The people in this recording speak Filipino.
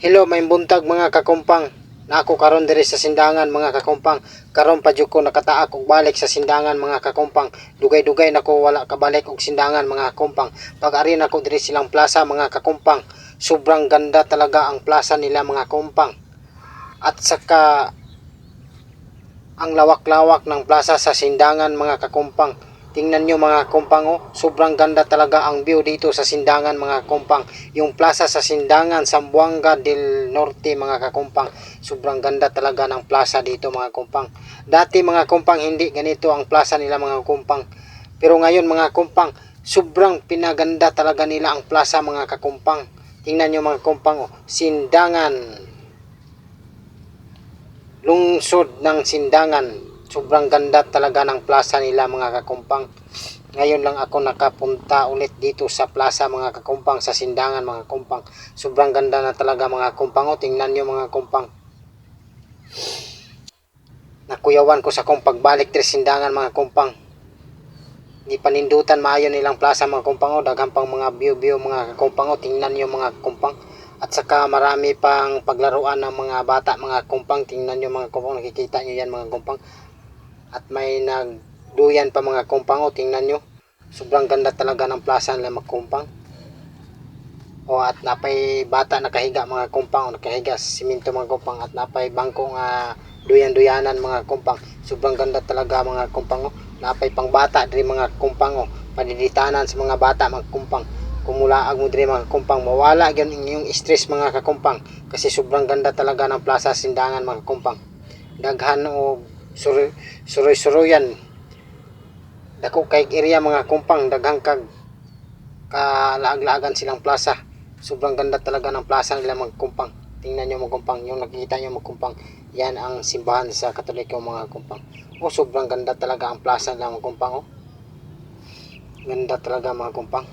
Hello, may buntag mga kakumpang. Na ako karon diri sa sindangan mga kakumpang. Karon pa jud ko nakataak og balik sa sindangan mga kakumpang. Dugay-dugay nako wala kabalik og sindangan mga kakumpang. Pag-ari nako diri silang plaza mga kakumpang. Sobrang ganda talaga ang plaza nila mga kumpang. At saka ang lawak-lawak ng plaza sa sindangan mga kakumpang. Tingnan nyo mga kumpang, oh, sobrang ganda talaga ang view dito sa sindangan mga kumpang. Yung plaza sa sindangan Zamboanga del Norte mga kakumpang. Sobrang ganda talaga ng plaza dito mga kumpang. Dati mga kumpang hindi ganito ang plaza nila mga kumpang. Pero ngayon mga kumpang, sobrang pinaganda talaga nila ang plaza mga kakumpang. Tingnan nyo mga kumpang, oh, sindangan. Lungsod ng sindangan. Sobrang ganda talaga ng plaza nila mga kakumpang. Ngayon lang ako nakapunta ulit dito sa plaza mga kakumpang, sa sindangan mga kumpang. Sobrang ganda na talaga mga kumpang. O, tingnan nyo mga kumpang. Nakuyawan ko sa kong pagbalik dito sa sindangan mga kumpang. Di panindutan maayo nilang plaza mga kumpang. O, daghang pang mga view mga kumpang. O, tingnan nyo mga kumpang. At saka marami pang paglaruan ng mga bata mga kumpang. Tingnan nyo mga kumpang. Nakikita nyo yan mga kumpang. At may nagduyan pa mga kumpang. O, tingnan nyo. Sobrang ganda talaga ng plaza nila mga kumpang. O, at napay bata nakahiga mga kumpang. O, nakahiga sa simento mga kumpang. At napay bangko nga duyan-duyanan mga kumpang. Sobrang ganda talaga mga kumpang. O, napay pang bata diri mga kumpang. O, padiditanan sa mga bata mga kumpang. Kumulaag mo diri mga kumpang. Mawala yan yung stress mga kakumpang. Kasi sobrang ganda talaga ng plaza sindangan mga kumpang. Daghan o suroy-suroyan. Dako kay area mga kumpang, daghang kag kalaag-laagan silang plaza. Sobrang ganda talaga ng plaza nila mga kumpang. Tingnan nyo mga kumpang, yung nakikita nyo mga kumpang, yan ang simbahan sa Katoliko mga kumpang. O, sobrang ganda talaga ang plaza nila mga kumpang. O, ganda talaga mga kumpang.